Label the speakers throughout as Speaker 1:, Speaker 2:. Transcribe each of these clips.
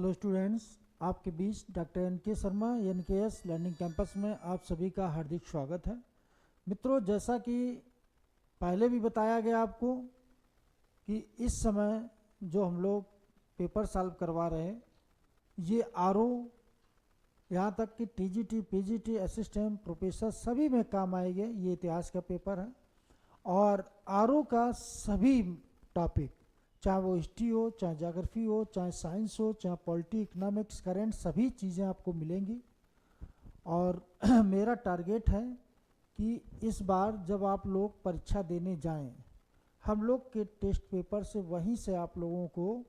Speaker 1: Hello students, आपके बीच doctor N K. Sharma NKS. Learning campus में आप सभी का हार्दिक स्वागत है। मित्रों, जैसा कि पहले भी बताया गया आपको कि इस समय जो हम लोग पेपर सॉल्व करवा रहे हैं, ये आर.ओ. यहाँ तक कि टी.जी.टी, पी.जी.टी, असिस्टेंट प्रोफेसर सभी में काम आएंगे। ये इतिहास का पेपर है और आर.ओ. का सभी टॉपिक, चाहे वो हिस्ट्री हो, चाहे ज्योग्राफी हो, चाहे साइंस हो, चाहे पॉलिटी, इकोनॉमिक्स, करंट, सभी चीज़ें आपको मिलेंगी। और मेरा टारगेट है कि इस बार जब आप लोग परीक्षा देने जाएं, हम लोग के टेस्ट पेपर से वहीं से आप लोगों को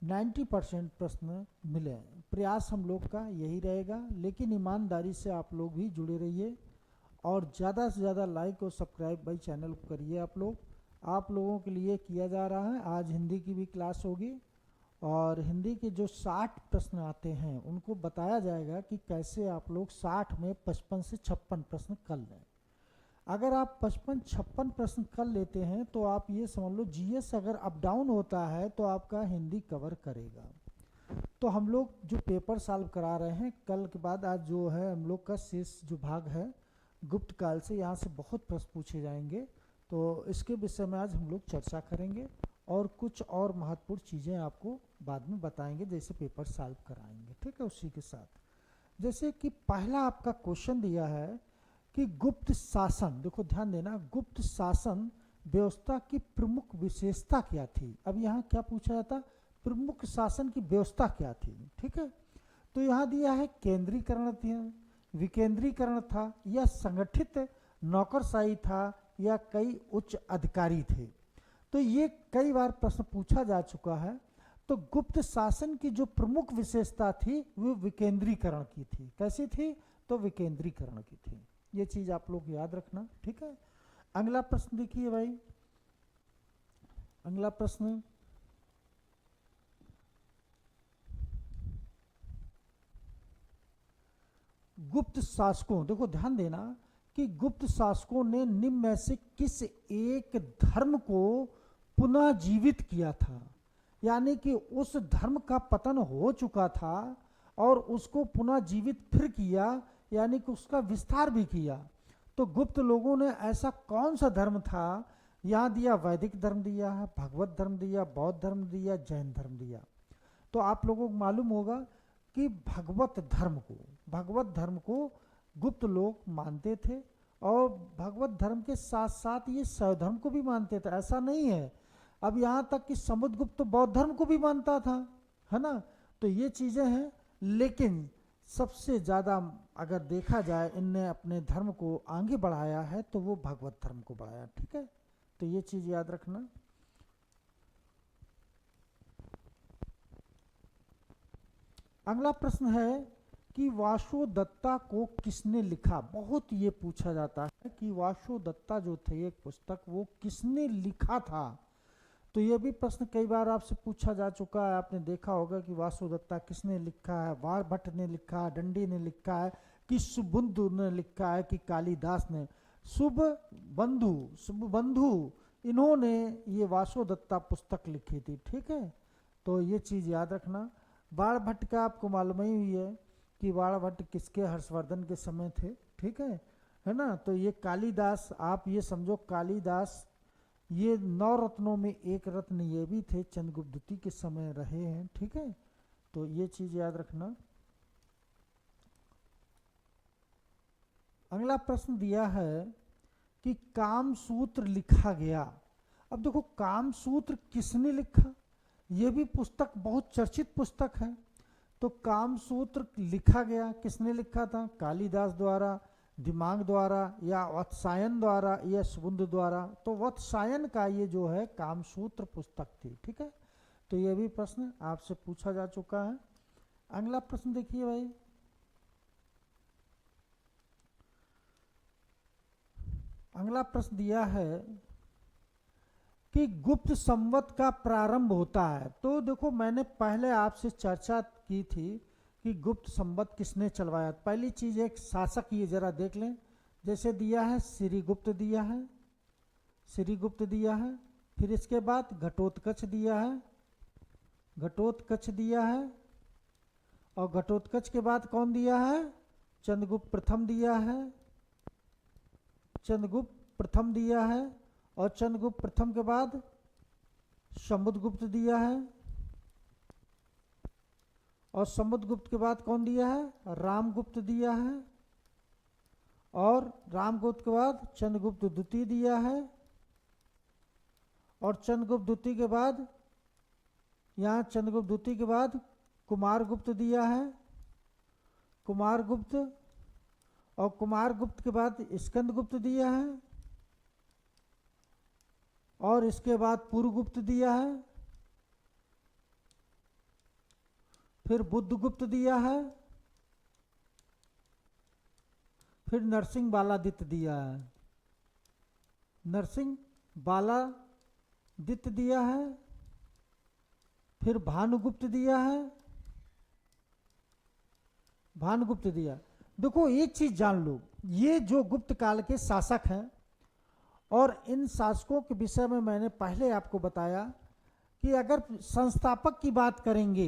Speaker 1: 90% प्रश्न मिले। प्रयास हम लोग का यही रहेगा, लेकिन ईमानदारी से आप लोग भी जुड़े रहिए और ज़्यादा से ज़्यादा लाइक और सब्सक्राइब भाई चैनल को करिए। आप लोगों के लिए किया जा रहा है। आज हिंदी की भी क्लास होगी और हिंदी के जो 60 प्रश्न आते हैं उनको बताया जाएगा कि कैसे आप लोग 60 में 55 से 56 प्रश्न कर लें। अगर आप 55-56 प्रश्न कर लेते हैं तो आप ये समझ लो जीएस अगर अप डाउन होता है तो आपका हिंदी कवर करेगा। तो हम लोग जो पेपर सॉल्व करा रहे हैं, कल के बाद आज जो है हम लोग का शेष जो भाग है गुप्त काल से, यहाँ से बहुत प्रश्न पूछे जाएंगे। तो इसके विषय में आज हम लोग चर्चा करेंगे और कुछ और महत्वपूर्ण चीज़ें आपको बाद में बताएंगे, जैसे पेपर सॉल्व कराएंगे। ठीक है, उसी के साथ जैसे कि पहला आपका क्वेश्चन दिया है कि गुप्त शासन, देखो ध्यान देना, गुप्त शासन व्यवस्था की प्रमुख विशेषता क्या थी। अब यहाँ क्या पूछा जाता, प्रमुख शासन की व्यवस्था क्या थी। ठीक है, तो यहाँ दिया है केंद्रीकरण था, विकेंद्रीकरण था, या संगठित नौकरशाही था, या कई उच्च अधिकारी थे। तो ये कई बार प्रश्न पूछा जा चुका है। तो गुप्त शासन की जो प्रमुख विशेषता थी वो विकेंद्रीकरण की थी। कैसी थी, तो विकेंद्रीकरण की थी। ये चीज आप लोग याद रखना। ठीक है, अगला प्रश्न देखिए भाई। अगला प्रश्न, गुप्त शासकों, देखो ध्यान देना कि गुप्त शासकों ने निम्न में से किस एक धर्म को पुनः जीवित किया था। यानी कि उस धर्म का पतन हो चुका था और उसको पुनः जीवित फिर किया, यानी कि उसका विस्तार भी किया। तो गुप्त लोगों ने ऐसा कौन सा धर्म था, यहाँ दिया वैदिक धर्म दिया है, भगवत धर्म दिया, बौद्ध धर्म दिया, जैन धर्म दिया। तो आप लोगों को मालूम होगा कि भगवत धर्म को गुप्त लोग मानते थे और भगवत धर्म के साथ साथ ये शैव धर्म को भी मानते थे। ऐसा नहीं है, अब यहाँ तक कि समुद्रगुप्त बौद्ध धर्म को भी मानता था, है ना। तो ये चीज़ें हैं, लेकिन सबसे ज़्यादा अगर देखा जाए इनने अपने धर्म को आगे बढ़ाया है तो वो भगवत धर्म को बढ़ाया। ठीक है, तो ये चीज़ याद रखना। अगला प्रश्न है कि वासुदत्ता को किसने लिखा। बहुत ये पूछा जाता है कि वासुदत्ता जो थे एक पुस्तक, वो किसने लिखा था। तो ये भी प्रश्न कई बार आपसे पूछा जा चुका है। आपने देखा होगा कि वासुदत्ता किसने लिखा है। वारभट्ट ने लिखा है, दंडी ने लिखा है, कि सुबुंधु ने लिखा है, कि कालिदास ने। शुभबंधु इन्होंने ये वासुदत्ता पुस्तक लिखी थी। ठीक है, तो ये चीज़ याद रखना। वारभट्ट का आपको मालूम ही हुई है कि वारभट्ट किसके, हर्षवर्धन के समय थे। ठीक है ना। तो ये कालिदास, आप ये समझो कालिदास ये 9 रत्नों में एक रत्न ये भी थे, चंद्रगुप्त द्वितीय के समय रहे हैं। ठीक है, तो ये चीज याद रखना। अगला प्रश्न दिया है कि कामसूत्र लिखा गया। अब देखो कामसूत्र किसने लिखा, ये भी पुस्तक बहुत चर्चित पुस्तक है। तो कामसूत्र लिखा गया, किसने लिखा था, कालिदास द्वारा, दिमाग द्वारा, या वत्सायन द्वारा, या सुबुंध द्वारा। तो वत्सायन का ये जो है कामसूत्र पुस्तक थी। ठीक है, तो ये भी प्रश्न आपसे पूछा जा चुका है। अगला प्रश्न देखिए भाई। अगला प्रश्न दिया है कि गुप्त संवत का प्रारंभ होता है। तो देखो मैंने पहले आपसे चर्चा की थी कि गुप्त संवत किसने चलवाया। पहली चीज एक शासक, ये जरा देख लें। जैसे दिया है श्रीगुप्त दिया है, श्रीगुप्त दिया है, फिर इसके बाद घटोत्कच दिया है, घटोत्कच दिया है, और घटोत्कच के बाद कौन दिया है? चंद्रगुप्त प्रथम दिया है, चंद्रगुप्त प्रथम दिया है। और चंद्रगुप्त प्रथम के बाद समुद्रगुप्त दिया है, और समुद्रगुप्त के बाद कौन दिया है? रामगुप्त दिया है। और रामगुप्त के बाद चंद्रगुप्त द्वितीय दिया है। और चंद्रगुप्त द्वितीय के बाद, यहाँ चंद्रगुप्त द्वितीय के बाद कुमारगुप्त दिया है, कुमारगुप्त। और कुमारगुप्त के बाद स्कंदगुप्त दिया है। और इसके बाद पुरगुप्त दिया है, फिर बुद्धगुप्त दिया है, फिर नरसिंह बालादित्य दिया है, नरसिंह बालादित्य दिया है, फिर भानुगुप्त दिया है, भानुगुप्त दिया। देखो एक चीज जान लो, ये जो गुप्त काल के शासक हैं, और इन शासकों के विषय में मैंने पहले आपको बताया कि अगर संस्थापक की बात करेंगे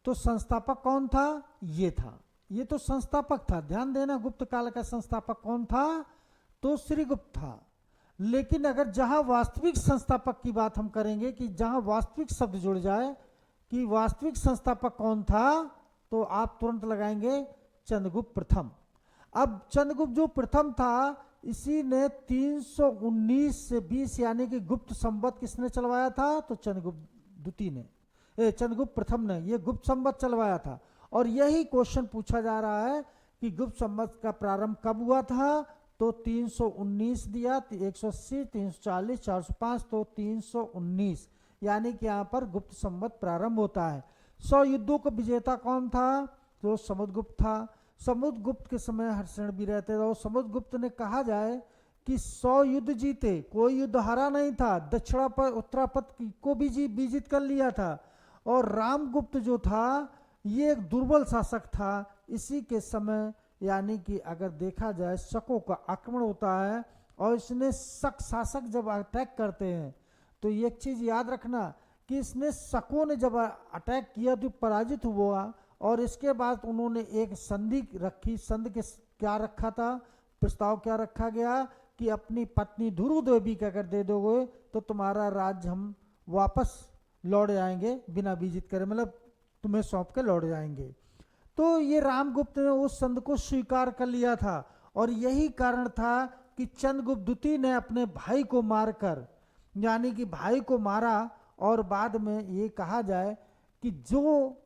Speaker 1: तो संस्थापक कौन था? ये था, ये तो संस्थापक था। ध्यान देना, गुप्त काल का संस्थापक कौन था? तो श्रीगुप्त था। लेकिन अगर जहां वास्तविक संस्थापक की बात हम करेंगे, कि जहां वास्तविक शब्द जुड़ जाए कि वास्तविक संस्थापक कौन था, तो आप तुरंत लगाएंगे चंद्रगुप्त प्रथम। अब चंद्रगुप्त जो प्रथम था, इसी ने 319 से 20 यानी कि गुप्त संवत किसने चलवाया था? तो चंद्रगुप्त द्वितीय ने, चंद्रगुप्त प्रथम ने ये गुप्त संवत चलवाया था। और यही क्वेश्चन पूछा जा रहा है कि गुप्त संवत का प्रारंभ कब हुआ था? तो 319 दिया, 180, 340, 405, तो 319 यानी कि यहाँ पर गुप्त संवत प्रारंभ होता है। 100 युद्धों का विजेता कौन था? तो समुद्रगुप्त था। समुद्रगुप्त के समय हर्षण भी रहते थे, और समुद्रगुप्त ने कहा जाए कि 100 युद्ध जीते, कोई युद्ध हारा नहीं था, दक्षिणापथ उत्तरापथ को भी विजित कर लिया था। और रामगुप्त जो था ये एक दुर्बल शासक था। इसी के समय यानी कि अगर देखा जाए शकों का आक्रमण होता है, और इसने शक शासक जब अटैक करते हैं तो एक चीज याद रखना कि इसने शकों ने जब अटैक किया तो पराजित हुआ, और इसके बाद उन्होंने एक संधि रखी। संधि के क्या रखा था? प्रस्ताव क्या रखा गया कि अपनी पत्नी ध्रुव देवी का अगर दे दोगे तो तुम्हारा राज्य हम वापस लौट जाएंगे बिना विजित करे, मतलब तुम्हें सौंप के लौट जाएंगे। तो ये रामगुप्त ने उस संधि को स्वीकार कर लिया था, और यही कारण था कि चंद्रगुप्त द्वितीय ने अपने भाई को मारकर, यानी कि भाई को मारा। और बाद में ये कहा जाए कि जो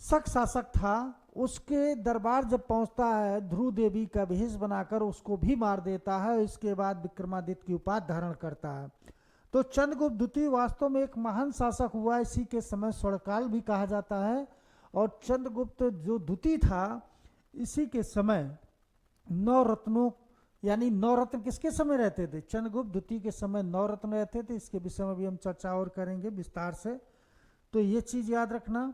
Speaker 1: शक शासक था उसके दरबार जब पहुंचता है, ध्रुव देवी का भेष बनाकर उसको भी मार देता है। इसके बाद विक्रमादित्य की उपाधि धारण करता है। तो चंद्रगुप्त द्वितीय वास्तव में एक महान शासक हुआ। इसी के समय स्वर्णकाल भी कहा जाता है। और चंद्रगुप्त जो द्वितीय था, इसी के समय 9 रत्नों, यानी 9 रत्न किसके समय रहते थे? चंद्रगुप्त द्वितीय के समय 9 रत्न रहते थे। इसके विषय में भी हम चर्चा और करेंगे विस्तार से, तो ये चीज याद रखना।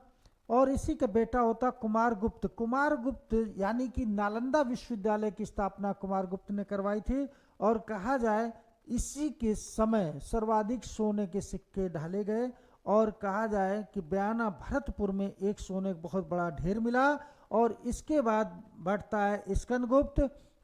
Speaker 1: और इसी का बेटा होता कुमारगुप्त। कुमारगुप्त यानी कि नालंदा विश्वविद्यालय की स्थापना कुमारगुप्त ने करवाई थी। और कहा जाए इसी के समय सर्वाधिक सोने के सिक्के ढाले गए, और कहा जाए कि बयाना भरतपुर में एक सोने का बहुत बड़ा ढेर मिला। और इसके बाद बढ़ता है स्कंदगुप्त।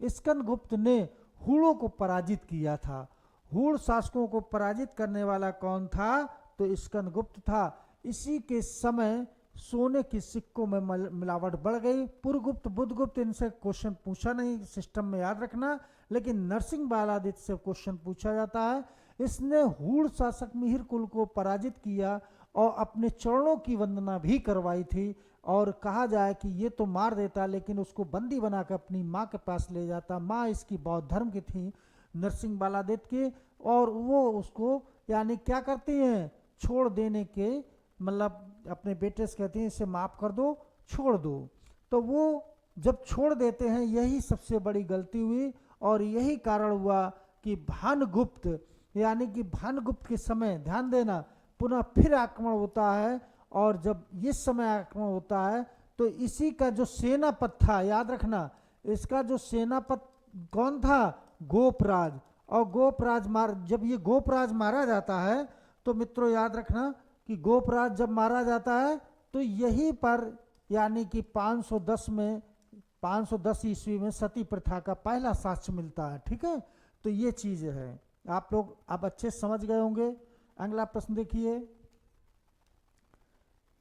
Speaker 1: स्कंदगुप्त ने हूणों को पराजित किया था। हूण शासकों को पराजित करने वाला कौन था? तो स्कंदगुप्त था। इसी के समय सोने के सिक्कों में मिलावट बढ़ गई। पुरगुप्त, बुद्धगुप्त, इनसे क्वेश्चन पूछा नहीं, सिस्टम में याद रखना। लेकिन नरसिंह बालादित्य से क्वेश्चन पूछा जाता है। इसने हूण शासक मिहिर कुल को पराजित किया और अपने चरणों की वंदना भी करवाई थी। और कहा जाए कि ये तो मार देता, लेकिन उसको बंदी बनाकर अपनी माँ के पास ले जाता। माँ इसकी बौद्ध धर्म की थी, नरसिंह बालादित्य की, और वो उसको यानी क्या करती हैं? छोड़ देने के, मतलब अपने बेटे से कहती हैं इसे माफ कर दो, छोड़ दो। तो वो जब छोड़ देते हैं, यही सबसे बड़ी गलती हुई। और यही कारण हुआ कि भानुगुप्त, यानी कि भानुगुप्त के समय ध्यान देना, पुनः फिर आक्रमण होता है। और जब इस समय आक्रमण होता है तो इसी का जो सेनापति था, याद रखना, इसका जो सेनापति कौन था? गोपराज। और गोपराज जब ये गोपराज मारा जाता है तो मित्रों याद रखना कि गोपराज जब मारा जाता है तो यहीं पर यानी कि 510 ईस्वी में सती प्रथा का पहला साक्ष्य मिलता है। ठीक है, तो ये चीज है, आप लोग अब अच्छे समझ गए होंगे। अगला प्रश्न देखिए,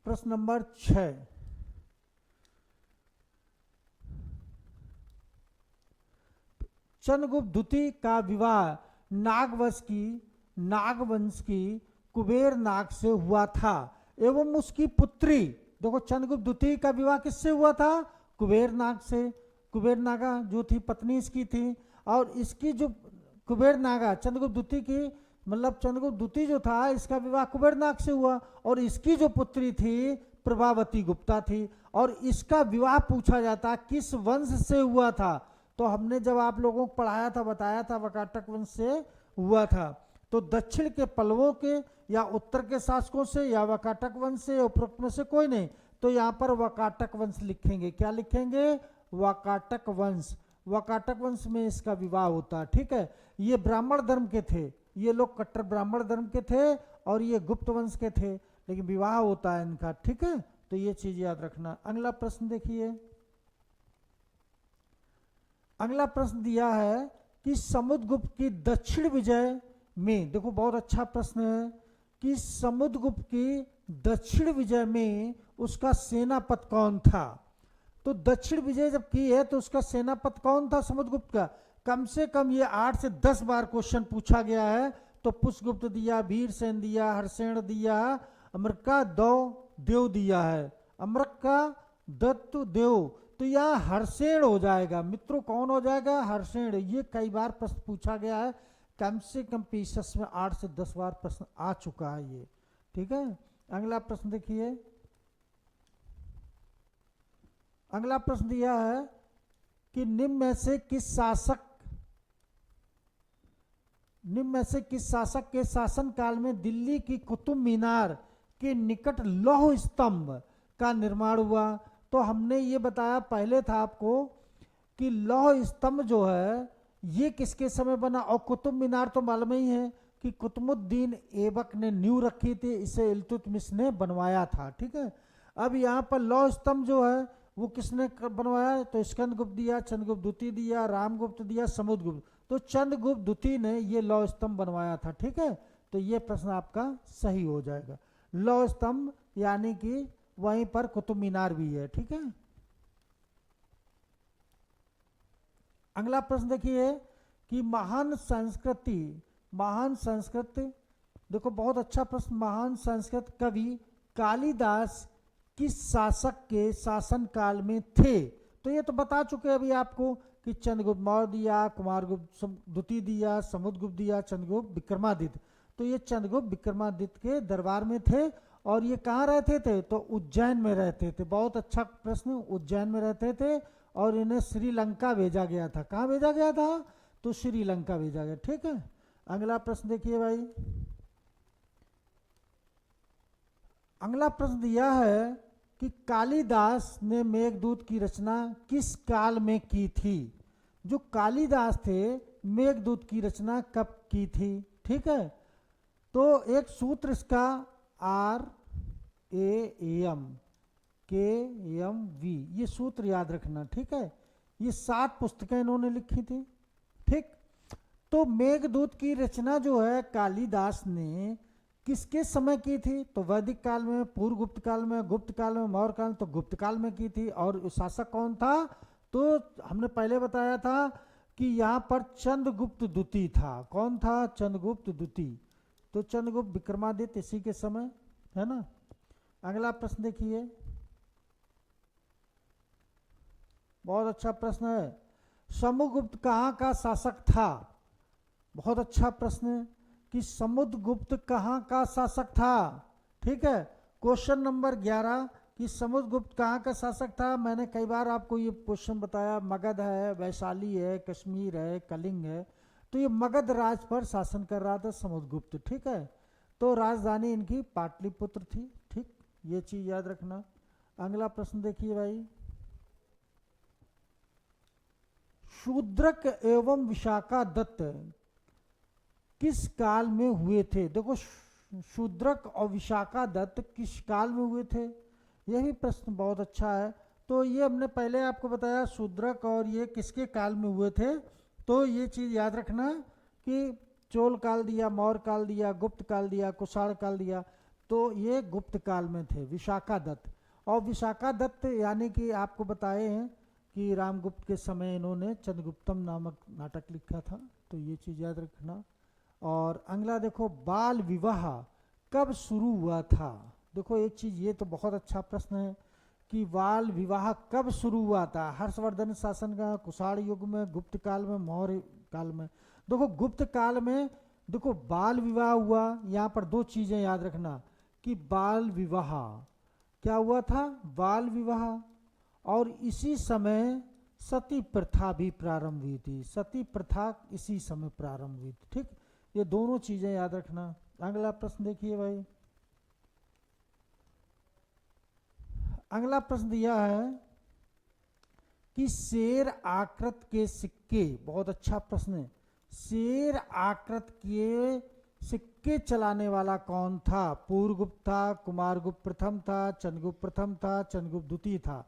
Speaker 1: प्रश्न नंबर 6। चंद्रगुप्त द्वितीय का विवाह नागवंश की कुबेर नाग से हुआ था एवं उसकी पुत्री, देखो चंद्रगुप्त द्वितीय का विवाह किससे हुआ था? कुबेर नाग से। कुबेर नागा जो थी पत्नी इसकी थी, और इसकी जो कुबेर नागा चंद्रगुप्त द्वितीय की, मतलब चंद्रगुप्त द्वितीय जो था इसका विवाह कुबेर नाग से हुआ, और इसकी जो पुत्री थी प्रभावती गुप्ता थी। और इसका विवाह पूछा जाता किस वंश से हुआ था? तो हमने जब आप लोगों को पढ़ाया था, बताया था वकाटक वंश से हुआ था। तो दक्षिण के पल्लवों के या उत्तर के शासकों से या वकाटक वंश से या उपरोक्त में से कोई नहीं, तो यहाँ पर वकाटक वंश लिखेंगे। क्या लिखेंगे? वकाटक वंश। वकाटक वंश में इसका विवाह होता है। ठीक है, ये ब्राह्मण धर्म के थे, ये लोग कट्टर ब्राह्मण धर्म के थे, और ये गुप्त वंश के थे, लेकिन विवाह होता है इनका। ठीक है, तो ये चीज याद रखना। अगला प्रश्न देखिए, अगला प्रश्न दिया है कि समुद्रगुप्त की दक्षिण विजय में, देखो बहुत अच्छा प्रश्न है, कि समुद्रगुप्त की दक्षिण विजय में उसका सेनापति कौन था? तो दक्षिण विजय जब की है तो उसका सेनापति कौन था समुद्रगुप्त का? कम से कम ये 8 से 10 बार क्वेश्चन पूछा गया है। तो पुष्पगुप्त दिया, वीरसेन दिया, हर्षेण दिया, अमृका देव दिया है, अमृका दत्त देव, तो यहाँ हर्षेण हो जाएगा मित्रों। कौन हो जाएगा? हर्षेण। ये कई बार प्रश्न पूछा गया है, कम से कम पीएसएस में 8 से 10 बार प्रश्न आ चुका है ये। ठीक है, अगला प्रश्न देखिए, अगला प्रश्न दिया है कि निम्न में से किस शासक के शासन काल में दिल्ली की कुतुब मीनार के निकट लौह स्तंभ का निर्माण हुआ? तो हमने ये बताया पहले था आपको कि लौह स्तंभ जो है ये किसके समय बना, और कुतुब मीनार तो मालूम ही है कि कुतुबुद्दीन ऐबक ने नींव रखी थी, इसे इल्तुतमिश ने बनवाया था। ठीक है, अब यहाँ पर लौह स्तंभ जो है वो किसने बनवाया? तो स्कंदगुप्त दिया, चंद्रगुप्त द्वितीय दिया, रामगुप्त दिया, समुद्रगुप्त। तो चंद्रगुप्त द्वितीय ने ये लौह स्तंभ बनवाया था। ठीक है, तो ये प्रश्न आपका सही हो जाएगा। लौह स्तंभ यानी कि वहीं पर कुतुब मीनार भी है। ठीक है, अगला प्रश्न देखिए कि महान संस्कृत, देखो बहुत अच्छा प्रश्न, महान संस्कृत कवि कालिदास किस शासक के शासन काल में थे? तो ये तो बता चुके अभी आपको कि चंद्रगुप्त मौर्य दिया, कुमारगुप्त द्वितीय दिया, समुद्रगुप्त दिया, चंद्रगुप्त विक्रमादित्य। तो ये चंद्रगुप्त विक्रमादित्य के दरबार में थे, और ये कहाँ रहते थे? तो उज्जैन में रहते थे। बहुत अच्छा प्रश्न, उज्जैन में रहते थे, और इन्हें श्रीलंका भेजा गया था। कहाँ भेजा गया था? तो श्रीलंका भेजा गया। ठीक है, अगला प्रश्न देखिए भाई, अगला प्रश्न दिया है कि कालिदास ने मेघदूत की रचना किस काल में की थी? जो कालिदास थे मेघदूत की रचना कब की थी? ठीक है, तो एक सूत्र इसका RAAMKMV, ये सूत्र याद रखना। ठीक है, ये 7 पुस्तकें इन्होंने लिखी थी। ठीक, तो मेघदूत की रचना जो है कालिदास ने किसके समय की थी? तो वैदिक काल में, पूर्व गुप्त काल में, गुप्त काल में, मौर्य काल में, तो गुप्त काल में की थी। और शासक कौन था? तो हमने पहले बताया था कि यहाँ पर चंद्रगुप्त द्वितीय था। कौन था? चंद्रगुप्त द्वितीय। तो चंद्रगुप्त विक्रमादित्य इसी के समय है ना। अगला प्रश्न देखिए, बहुत अच्छा प्रश्न है, समुद्रगुप्त कहाँ का शासक था? बहुत अच्छा प्रश्न है कि समुद्रगुप्त कहाँ का शासक था। ठीक है, क्वेश्चन नंबर 11 कि समुद्रगुप्त कहाँ का शासक था। मैंने कई बार आपको ये क्वेश्चन बताया, मगध है, वैशाली है, कश्मीर है, कलिंग है। तो ये मगध राज पर शासन कर रहा था समुद्रगुप्त। ठीक है, तो राजधानी इनकी पाटलिपुत्र थी। ठीक, ये चीज याद रखना। अगला प्रश्न देखिए भाई, शूद्रक एवं विशाखा दत्त किस काल में हुए थे? देखो शूद्रक और विशाखा दत्त किस काल में हुए थे? यह भी प्रश्न बहुत अच्छा है। तो ये हमने पहले आपको बताया शूद्रक और ये किसके काल में हुए थे। तो ये चीज़ याद रखना कि चोल काल दिया, मौर्य काल दिया, गुप्त काल दिया, कुषाण काल दिया, तो ये गुप्त काल में थे विशाखा दत्त। और विशाखा दत्त यानी कि आपको बताए हैं कि रामगुप्त के समय इन्होंने चंद्रगुप्तम नामक नाटक लिखा था, तो ये चीज़ याद रखना। और अगला देखो, बाल विवाह कब शुरू हुआ था। देखो एक चीज़, ये तो बहुत अच्छा प्रश्न है कि बाल विवाह कब शुरू हुआ था। हर्षवर्धन शासन का, कुषाण युग में, गुप्त काल में, मौर्य काल में। देखो गुप्त काल में देखो बाल विवाह हुआ। यहाँ पर दो चीज़ें याद रखना कि बाल विवाह क्या हुआ था, बाल विवाह, और इसी समय सती प्रथा भी प्रारंभ हुई थी। सती प्रथा इसी समय प्रारंभ हुई थी। ठीक, ये दोनों चीजें याद रखना। अगला प्रश्न देखिए भाई, अगला प्रश्न दिया है कि शेर आकृत के सिक्के, बहुत अच्छा प्रश्न है, शेर आकृत के सिक्के चलाने वाला कौन था। पूर्वगुप्त था, कुमारगुप्त प्रथम था, चंद्रगुप्त प्रथम था, चंद्रगुप्त द्वितीय था।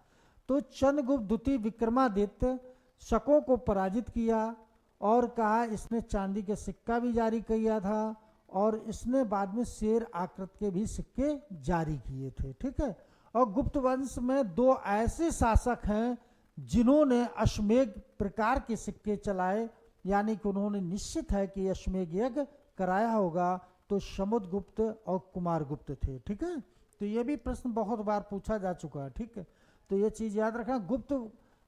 Speaker 1: तो चंद्रगुप्त द्वितीय विक्रमादित्य शकों को पराजित किया और कहा इसने चांदी के सिक्का भी जारी किया था और इसने बाद में शेर आकृत के भी सिक्के जारी किए थे। ठीक है, और गुप्त वंश में दो ऐसे शासक हैं जिन्होंने अश्वमेध प्रकार के सिक्के चलाए, यानी कि उन्होंने निश्चित है कि अश्वमेध यज्ञ कराया होगा, तो समुद्रगुप्त और कुमारगुप्त थे। ठीक है, तो ये भी प्रश्न बहुत बार पूछा जा चुका है। ठीक है, तो ये चीज याद रखना, गुप्त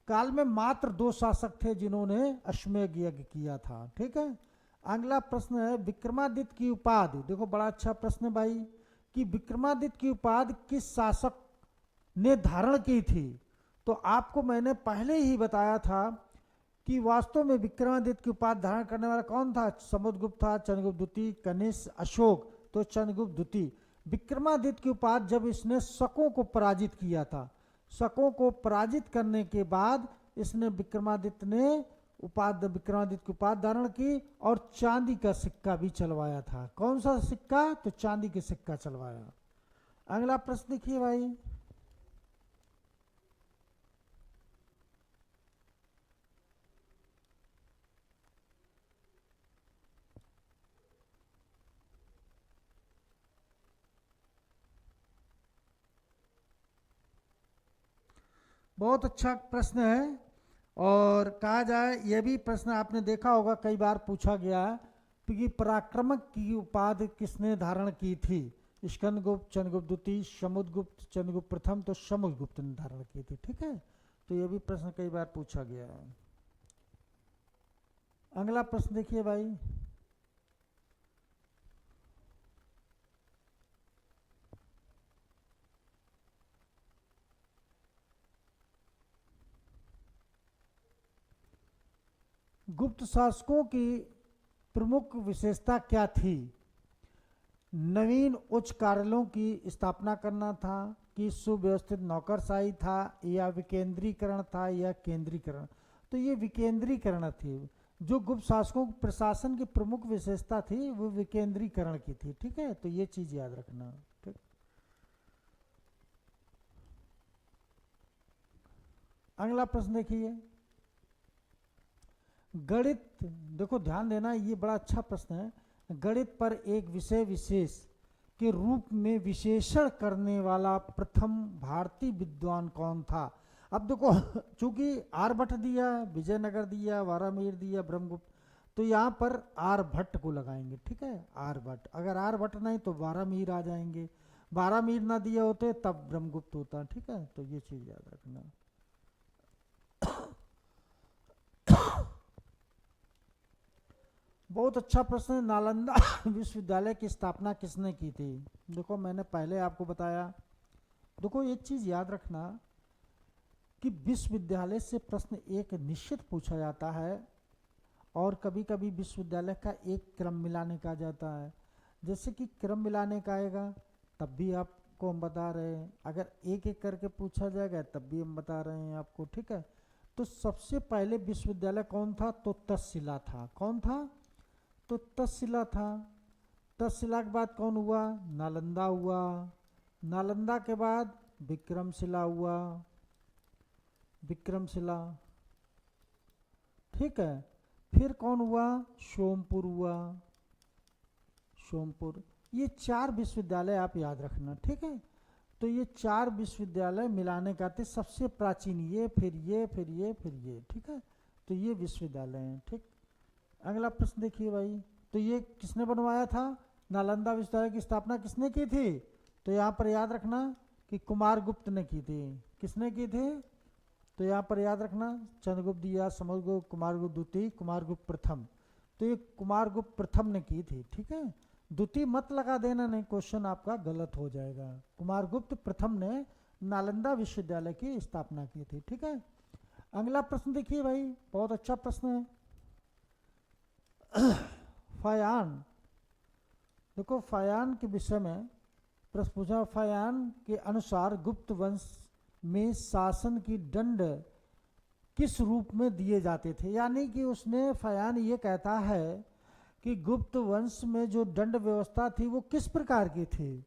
Speaker 1: काल में मात्र दो शासक थे जिन्होंने अश्वमेध यज्ञ किया था। ठीक है, अगला प्रश्न है विक्रमादित्य की उपाधि। देखो बड़ा अच्छा प्रश्न है भाई कि विक्रमादित्य की उपाधि किस शासक ने धारण की थी। तो आपको मैंने पहले ही बताया था कि वास्तव में विक्रमादित्य की उपाधि धारण करने वाला कौन था, समुद्रगुप्त था, चंद्रगुप्त द्वितीय, कनिष्क, अशोक, तो चंद्रगुप्त द्वितीय। विक्रमादित्य की उपाधि जब इसने शकों को पराजित किया था, शकों को पराजित करने के बाद इसने विक्रमादित्य की उपाधि धारण की और चांदी का सिक्का भी चलवाया था। कौन सा सिक्का, तो चांदी के सिक्का चलवाया। अगला प्रश्न देखिए भाई, बहुत अच्छा प्रश्न है। और कहा जाए यह भी प्रश्न आपने देखा होगा कई बार पूछा गया है कि पराक्रमक की उपाधि किसने धारण की थी। स्कंदगुप्त, चंद्रगुप्त द्वितीय, समुद्रगुप्त, चंद्रगुप्त प्रथम, तो समुद्रगुप्त ने धारण की थी। ठीक है, तो यह भी प्रश्न कई बार पूछा गया है। अगला प्रश्न देखिए भाई, गुप्त शासकों की प्रमुख विशेषता क्या थी। नवीन उच्च कार्यालयों की स्थापना करना था कि सुव्यवस्थित नौकरशाही था, या विकेंद्रीकरण था, या केंद्रीकरण। तो ये विकेंद्रीकरण थी। जो गुप्त शासकों प्रशासन की प्रमुख विशेषता थी वो विकेंद्रीकरण की थी। ठीक है, तो ये चीज याद रखना। ठीक, अगला प्रश्न देखिए, गणित, देखो ध्यान देना ये बड़ा अच्छा प्रश्न है। गणित पर एक विषय विशेष के रूप में विशेषण करने वाला प्रथम भारतीय विद्वान कौन था। अब देखो चूंकि आर्यभट्ट दिया, विजयनगर दिया, वारामीर दिया, ब्रह्मगुप्त, तो यहाँ पर आर्यभट्ट को लगाएंगे। ठीक है, आर्यभट्ट, अगर आर्यभट्ट नहीं तो वारामीर आ जाएंगे। वारामीर ना दिए होते तब ब्रह्मगुप्त होता। ठीक है, तो ये चीज याद रखना। बहुत अच्छा प्रश्न है, नालंदा विश्वविद्यालय की स्थापना किसने की थी। देखो मैंने पहले आपको बताया। देखो एक चीज याद रखना कि विश्वविद्यालय से प्रश्न एक निश्चित पूछा जाता है और कभी कभी विश्वविद्यालय का एक क्रम मिलाने का जाता है। जैसे कि क्रम मिलाने का आएगा तब भी आपको हम बता रहे हैं, अगर एक एक करके पूछा जाएगा तब भी हम बता रहे हैं आपको। ठीक है, तो सबसे पहले विश्वविद्यालय कौन था, तो तक्षशिला था। कौन था, तो तक्षशिला था। तक्षशिला के बाद कौन हुआ, नालंदा हुआ। नालंदा के बाद विक्रमशिला हुआ, विक्रमशिला, ठीक है। फिर कौन हुआ, सोमपुर हुआ, सोमपुर। ये 4 विश्वविद्यालय आप याद रखना, ठीक है। तो ये 4 विश्वविद्यालय मिलाने का थे सबसे प्राचीन, ये फिर ये फिर ये फिर ये, ठीक है। तो ये विश्वविद्यालय हैं, ठीक। अगला प्रश्न देखिए भाई, तो ये किसने बनवाया था, नालंदा विश्वविद्यालय की स्थापना किसने की थी, तो यहाँ पर याद रखना कि कुमारगुप्त ने की थी। किसने की थी, तो यहाँ पर याद रखना चंद्रगुप्त दिया, समुद्रगुप्त, कुमारगुप्त द्वितीय, कुमारगुप्त प्रथम। तो ये कुमारगुप्त प्रथम ने की थी, ठीक है। द्वितीय मत लगा देना, नहीं क्वेश्चन आपका गलत हो जाएगा। कुमारगुप्त प्रथम ने नालंदा विश्वविद्यालय की स्थापना की थी, ठीक है। अगला प्रश्न देखिए भाई, बहुत अच्छा प्रश्न है। फायान, देखो फायान के विषय में प्रश्न पूछा। फायान के अनुसार गुप्त वंश में शासन की दंड किस रूप में दिए जाते थे, यानी कि उसने फायान ये कहता है कि गुप्त वंश में जो दंड व्यवस्था थी वो किस प्रकार की थी,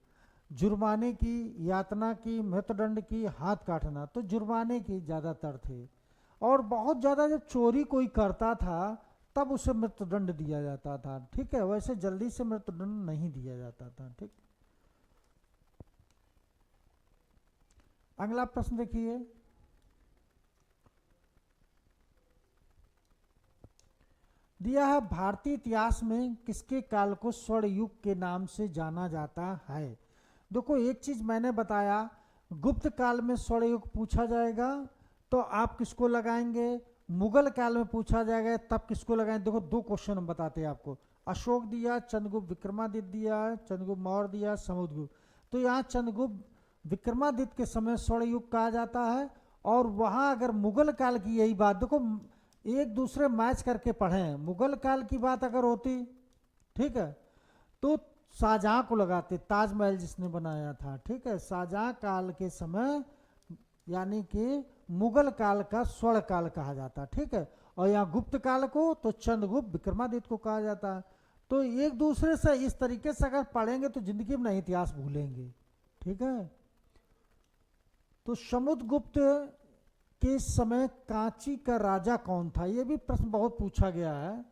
Speaker 1: जुर्माने की, यातना की, मृत्युदंड की, हाथ काटना। तो जुर्माने की ज़्यादातर थे, और बहुत ज़्यादा जब चोरी कोई करता था तब उसे मृत्युदंड दिया जाता था, ठीक है। वैसे जल्दी से मृत्युदंड नहीं दिया जाता था, ठीक। अगला प्रश्न देखिए, दिया है भारतीय इतिहास में किसके काल को स्वर्ण युग के नाम से जाना जाता है। देखो एक चीज मैंने बताया, गुप्त काल में स्वर्ण युग पूछा जाएगा तो आप किसको लगाएंगे, मुगल काल में पूछा जाएगा तब किसको लगाएंगे। देखो 2 क्वेश्चन हम बताते हैं आपको, अशोक दिया, चंद्रगुप्त विक्रमादित्य दिया, चंद्रगुप्त मौर्य दिया, समुद्रगुप्त। तो यहाँ चंद्रगुप्त विक्रमादित्य के समय स्वर्ण युग कहा जाता है, और वहाँ अगर मुगल काल की यही बात, देखो एक दूसरे मैच करके पढ़ें, मुगल काल की बात अगर होती, ठीक है, तो शाहजहां को लगाते, ताजमहल जिसने बनाया था, ठीक है। शाहजहां काल के समय यानी कि मुगल काल का स्वर्ण काल कहा जाता, ठीक है। और यहाँ गुप्त काल को तो चंद्रगुप्त विक्रमादित्य को कहा जाता। तो एक दूसरे से इस तरीके से अगर पढ़ेंगे तो जिंदगी में नहीं इतिहास भूलेंगे, ठीक है। तो समुद्रगुप्त के समय कांची का राजा कौन था, ये भी प्रश्न बहुत पूछा गया है,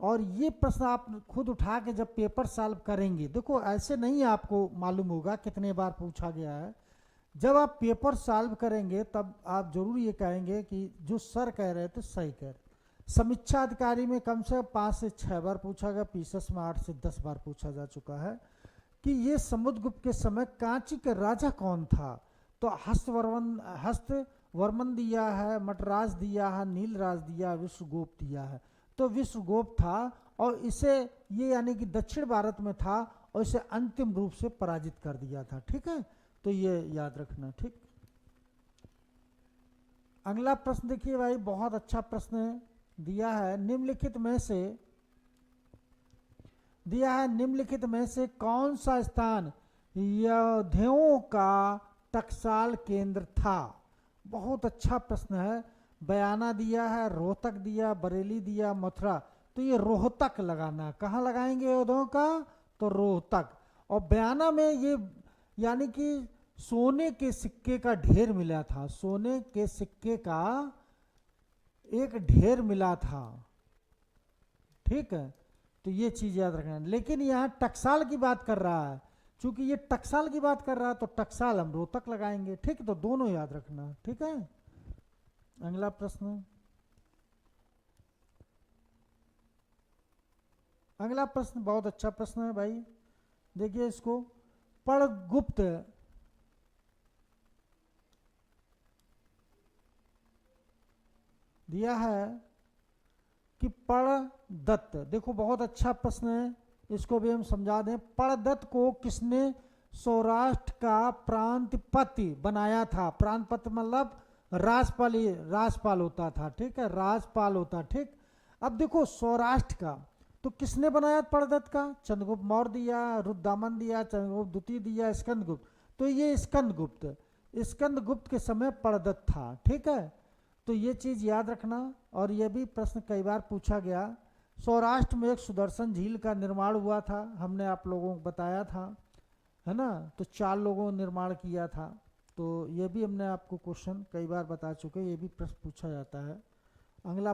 Speaker 1: और ये प्रश्न आप खुद उठा के जब पेपर सॉल्व करेंगे, देखो ऐसे नहीं आपको मालूम होगा कितने बार पूछा गया है, जब आप पेपर सॉल्व करेंगे तब आप जरूर ये कहेंगे कि जो सर कह रहे थे सही कह रहे। समीक्षा अधिकारी में कम से कम 5 से 6 बार पूछा गया, पीसस में 8 से 10 बार पूछा जा चुका है कि ये समुद्रगुप्त के समय कांची का राजा कौन था। तो हस्तवर्मन दिया है, मटराज दिया है, नीलराज दिया, विश्वगुप्त दिया है। तो विश्वगुप्त था, और इसे ये यानी कि दक्षिण भारत में था, और इसे अंतिम रूप से पराजित कर दिया था, ठीक है। तो ये याद रखना, ठीक। अगला प्रश्न देखिए भाई, बहुत अच्छा प्रश्न है, दिया है निम्नलिखित में से कौन सा स्थान योद्धाओं का टकसाल केंद्र था। बहुत अच्छा प्रश्न है। बयाना दिया है, रोहतक दिया, बरेली दिया, मथुरा। तो ये रोहतक लगाना, कहाँ लगाएंगे योद्धाओं का, तो रोहतक। और बयाना में ये यानी कि सोने के सिक्के का ढेर मिला था, सोने के सिक्के का एक ढेर मिला था, ठीक है। तो ये चीज याद रखना। लेकिन यहाँ टकसाल की बात कर रहा है, चूंकि ये टकसाल की बात कर रहा है तो टकसाल हम रोहतक लगाएंगे, ठीक। तो दोनों याद रखना, ठीक है। अगला प्रश्न, अगला प्रश्न बहुत अच्छा प्रश्न है भाई, देखिए इसको। पड़गुप्त दिया है कि पड़दत्त, देखो बहुत अच्छा प्रश्न है, इसको भी हम समझा दें। पड़दत्त को किसने सौराष्ट्र का प्रांतपति बनाया था। प्रांतपति मतलब राजपाल होता था, ठीक है, राजपाल होता, ठीक। अब देखो सौराष्ट्र का तो किसने बनाया पड़दत्त का, चंद्रगुप्त मौर्य दिया, रुद्रदामन दिया, चंद्रगुप्त द्वितीय दिया, स्कंदगुप्त। तो ये स्कंदगुप्त के समय पड़दत्त था, ठीक है। तो ये चीज याद रखना। और ये भी प्रश्न कई बार पूछा गया। सौराष्ट्र में एक सुदर्शन झील का निर्माण हुआ था, हमने आप लोगों को बताया था, है ना। तो 4 लोगों ने निर्माण किया था, तो ये भी हमने आपको क्वेश्चन कई बार बता चुके, ये भी प्रश्न पूछा जाता है। अगला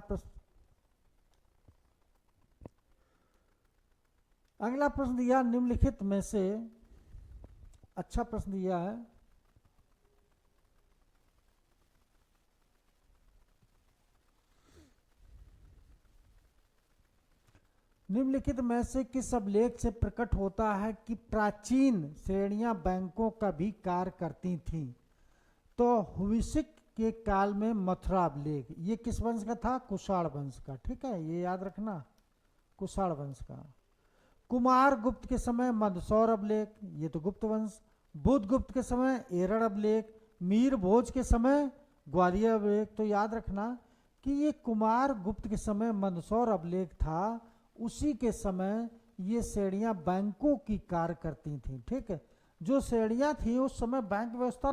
Speaker 1: प्रश्न दिया निम्नलिखित में से, अच्छा प्रश्न दिया है, निम्नलिखित में से किस अभिलेख से प्रकट होता है कि प्राचीन श्रेणियां बैंकों का भी कार्य करती थीं? तो हुविसिक के काल में मथुरा अभिलेख, ये किस वंश का था? कुषाण वंश का। ठीक है, ये याद रखना, कुषाण वंश का। कुमार गुप्त के समय मंदसौर अभिलेख, ये तो गुप्त वंश। बुद्ध गुप्त के समय एरड़ अभिलेख। मीर भोज के समय ग्वालियर अभिलेख। तो याद रखना कि ये कुमार गुप्त के समय मंदसौर अभिलेख था, उसी के समय ये श्रेणियां बैंकों की कार्य करती थी। ठीक है, जो श्रेणियां थी उस समय बैंक व्यवस्था